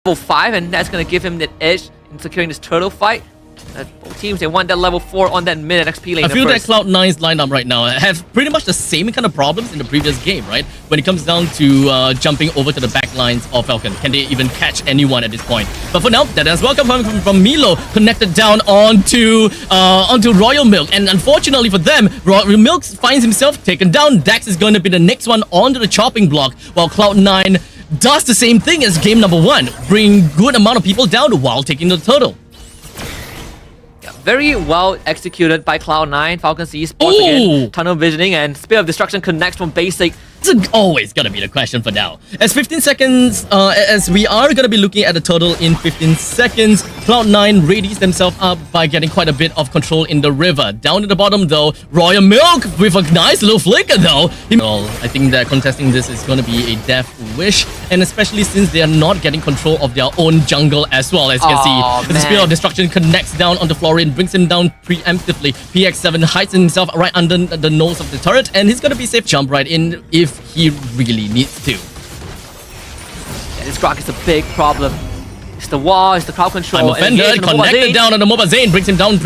level 5, and that's going to give him the edge in securing this turtle fight. Both teams, they want that level 4 on that mid and XP lane. I feel that cloud9's lineup right now have pretty much the same kind of problems in the previous game, right? When it comes down to jumping over to the back lines of Falcon. Can they even catch anyone at this point? But for now, that is welcome from Milo, connected down onto Royal Milk. And unfortunately for them, Royal Milk finds himself taken down. Dax is going to be the next one onto the chopping block, while Cloud9 does the same thing as game number 1, bring good amount of people down while taking the turtle. Very well executed by Cloud9. Falcon Esport again, tunnel visioning, and Spear of Destruction connects from basic. It's always gonna be the question for now. As 15 seconds, as we are gonna be looking at the turtle in 15 seconds, Cloud9 readies themselves up by getting quite a bit of control in the river. Down at the bottom though, Royal Milk with a nice little flicker though. Well, I think that contesting this is gonna be a death wish, and especially since they are not getting control of their own jungle as well. As you can see, the Spear of Destruction connects down onto Florian, brings him down preemptively. PX7 hides himself right under the nose of the turret, and he's gonna be safe jump right in if he really needs to. Yeah, this Grok is a big problem. It's the wall, it's the crowd control. I'm offended, connected down on the Mobile Zane, brings him down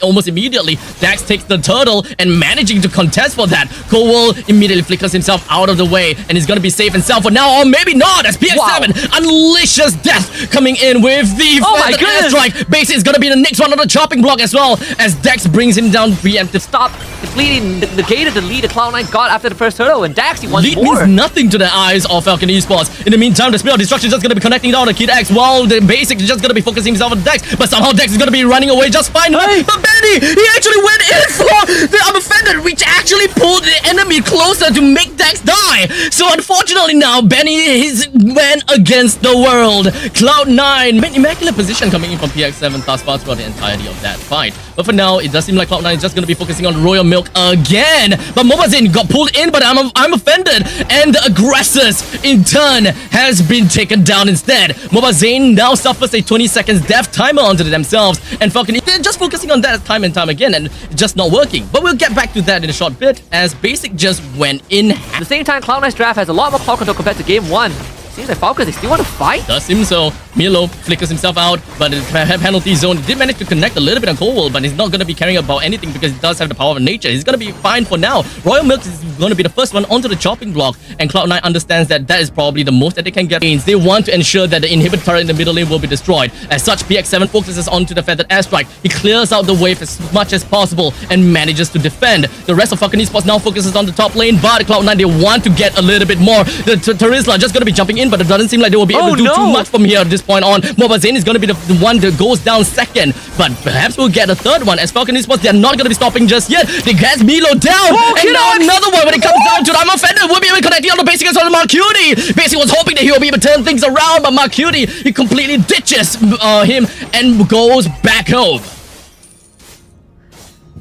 almost immediately. Dax takes the turtle and managing to contest for that. Cowell immediately flickers himself out of the way, and he's gonna be safe and sound for now, or maybe not, as PX7 unleashes death coming in with the airstrike. Basic is gonna be the next one on the chopping block as well, as Dax brings him down preemptive. Stop completely negated the lead the Cloud9 got after the first turtle, and Dax, he wants lead more. Means nothing to the eyes of Falcon Esports. In the meantime, the Spear of Destruction is just gonna be connecting down to Kid X, while the Basic is just gonna be focusing himself on Dex, but somehow Dex is gonna be running away just fine. Hey. But Benny, he actually went in for the unoffended, which actually pulled the enemy closer to make Dex die. So unfortunately now, Benny went against the world. Cloud9, immaculate position coming in from PX7 thus far throughout the entirety of that fight. But for now, it does seem like Cloud9 is just gonna be focusing on Royal Milk again. But Mobazin got pulled in, but I'm offended, and the aggressors in turn has been taken down instead. Mobazin now suffers a 20 seconds death timer onto themselves, and Falcon, they're just focusing on that time and time again, and just not working. But we'll get back to that in a short bit, as Basic just went in. At the same time, Cloud9's draft has a lot more crowd control compared to game 1. Seems like Falcons, they still want to fight? Does seem so. Milo flickers himself out, but in the penalty zone, he did manage to connect a little bit on Cowell, but he's not going to be caring about anything because he does have the power of nature. He's going to be fine for now. Royal Milk is going to be the first one onto the chopping block, and Cloud9 understands that that is probably the most that they can get. They want to ensure that the inhibitor turret in the middle lane will be destroyed. As such, PX7 focuses onto the feathered airstrike. He clears out the wave as much as possible and manages to defend. The rest of Falcon Esports now focuses on the top lane, but Cloud9, they want to get a little bit more. The Terizla just going to be jumping in, but it doesn't seem like they will be able to do too much from here at this point on. Mobazin is going to be the one that goes down second, but perhaps we'll get a third one, as Falcon Esports, they're not going to be stopping just yet. They get Milo down, and now another one when it comes down to it. I'm offended. We'll be able to connect on the Basic as well as Marcuti. Basic was hoping that he will be able to turn things around, but Marcuti, he completely ditches him and goes back home.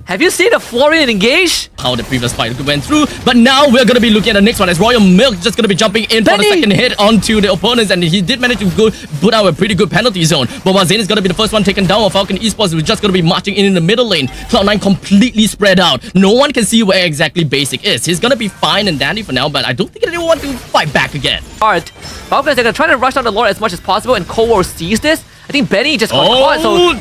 Have you seen the Florian engage? How the previous fight went through, but now we're going to be looking at the next one, as Royal Milk just going to be jumping in for the second hit onto the opponents, and he did manage to put out a pretty good penalty zone. Mobazin is going to be the first one taken down, while Falcon Esports is just going to be marching in the middle lane. Cloud9 completely spread out. No one can see where exactly Basic is. He's going to be fine and dandy for now, but I don't think they want to fight back again. Falcons, they're going to try to rush down the Lord as much as possible, and Cowell sees this. I think Benny just got caught, so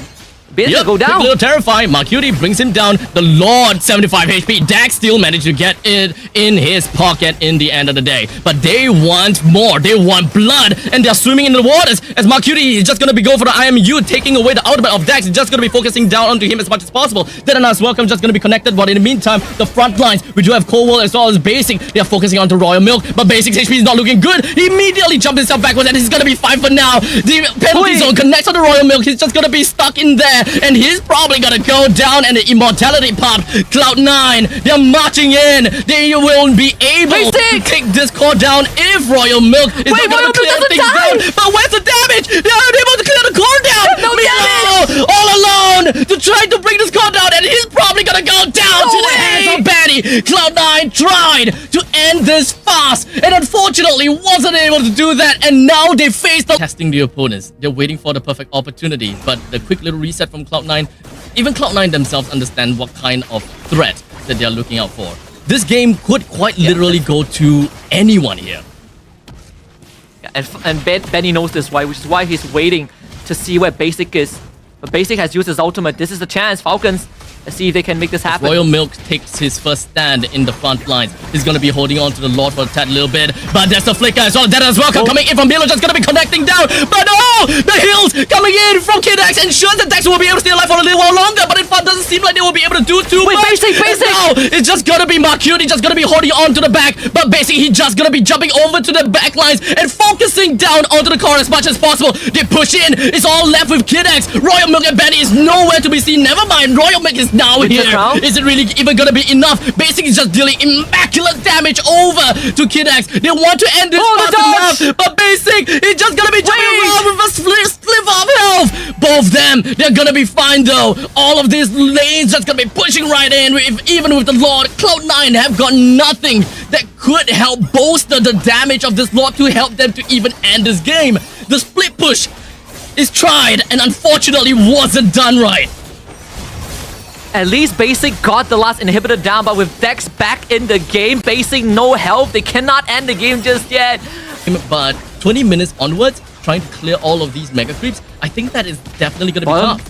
Yep, go down. A little terrifying. Marcuti brings him down. The Lord, 75 HP. Dax still managed to get it in his pocket in the end of the day. But they want more. They want blood. And they're swimming in the waters. As Marcuti is just going to be going for the IMU, taking away the ultimate of Dax. He's just going to be focusing down onto him as much as possible. Deadana's welcome just going to be connected. But in the meantime, the front lines, we do have Cowell as well as Basic. They are focusing onto Royal Milk. But Basic's HP is not looking good. He immediately jumped himself backwards, and he's going to be fine for now. The penalty zone connects on the Royal Milk. He's just going to be stuck in there. And he's probably gonna go down, and the immortality popped. Cloud9, they're marching in. They will be able to take this core down if Royal Milk is not gonna clear things down. But where's the damage? They're unable to clear the core down. Milo, all alone to try to bring this core down, and he's probably gonna go down to the hands of Benny. Cloud9 tried to end this fast, and unfortunately wasn't able to do that, and now they face the testing the opponents. They're waiting for the perfect opportunity, but the quick little reset from Cloud9, even Cloud9 themselves understand what kind of threat that they're looking out for. This game could quite literally go to anyone here. Yeah, and Benny knows this, right? Which is why he's waiting to see where Basic is. But Basic has used his ultimate. This is the chance. Falcons, let's see if they can make this happen. Royal Milk takes his first stand in the front lines. He's going to be holding on to the Lord for a tad little bit. But there's the flicker as well. That as well coming in from Milo. Just going to be connecting down. But oh, the heals coming in from Kidex ensures that Dex will be able to stay alive for a little while longer. But it doesn't seem like they will be able to do too much. Basic! Now, it's just going to be Marcute. He's just going to be holding on to the back. But basically, he's just going to be jumping over to the back lines and focusing down onto the core as much as possible. They push in. It's all left with Kidex. Royal Milk and Benny is nowhere to be seen. Never mind. Royal Milk is now here. Is it really even gonna be enough? Basic is just dealing immaculate damage over to Kidex. They want to end this fast enough, but Basic is just gonna be jumping around with a slip of health. Both them, they're gonna be fine though. All of these lanes just gonna be pushing right in. Even with the Lord, Cloud9 have got nothing that could help bolster the damage of this Lord to help them to even end this game. The split push is tried and unfortunately wasn't done right. At least Basic got the last inhibitor down, but with Dex back in the game, Basic no health. They cannot end the game just yet. But 20 minutes onwards, trying to clear all of these mega creeps, I think that is definitely going to be tough.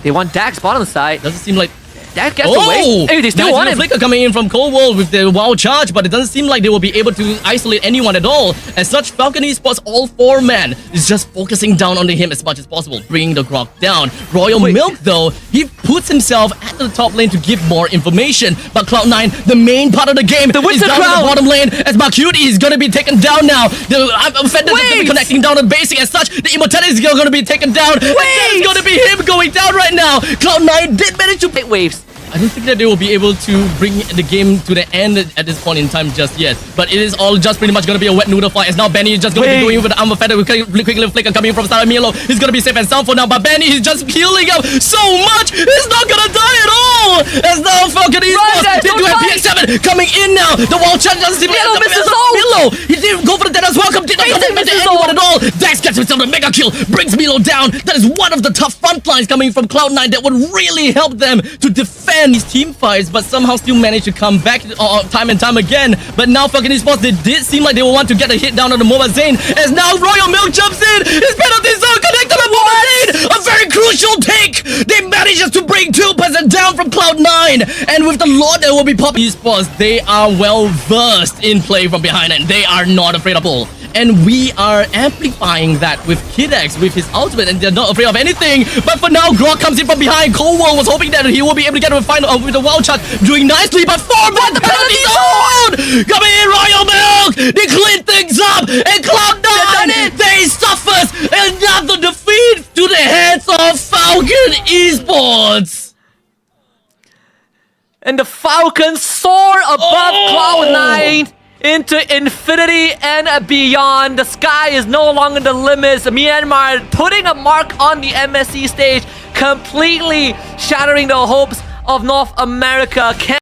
They want Dax bottom side. Doesn't seem like... That gets away. Hey, they still want him. Flicker coming in from Cold World with the wild charge, but it doesn't seem like they will be able to isolate anyone at all. As such, Falcon Esports, all 4 men, is just focusing down on him as much as possible, bringing the Grok down. Royal Milk, though, he puts himself at the top lane to give more information. But Cloud9, the main part of the game, is down in the bottom lane, as Marcute is going to be taken down now. The Offender is going to be connecting down on Basic. As such, the Immortality is going to be taken down. It's going to be him going down right now. Cloud9 did manage to hit waves. I don't think that they will be able to bring the game to the end at this point in time just yet. But it is all just pretty much going to be a wet noodle fight. As now Benny is just going to be going with the armor feather with quickly flicker coming from Star Milo. He's going to be safe and sound for now. But Benny is just healing up so much. He's not going to die at all. As now Falcon Esports, they do have PX7 coming in now. The wild charge doesn't seem like Milo. He didn't go for the dead as welcome. Did not come into anyone at all. Dax gets himself a mega kill. Brings Milo down. That is one of the tough front lines coming from Cloud9 that would really help them to defend these team fights, but somehow still manage to come back time and time again. But now Falcon Esports, they did seem like they will want to get a hit down on the MOBA Zane, as now Royal Milk jumps in. His penalty zone connected to MOBA Zane. A very crucial take. They manages to bring 2% down from Cloud9, and with the Lord that will be popping Esports, they are well versed in play from behind, and they are not afraid of pull. And we are amplifying that with Kidex, with his ultimate, and they're not afraid of anything. But for now, Grok comes in from behind. Cold World was hoping that he will be able to get a final with the wild shot, doing nicely, but 4 men, the penalty zone! Coming in, Royal Milk! They clean things up, and Cloud9, they suffers another defeat to the hands of Falcon Esports. And the Falcons soar above Cloud9 into infinity and beyond. The sky is no longer the limits. Myanmar putting a mark on the MSC stage, completely shattering the hopes of North America.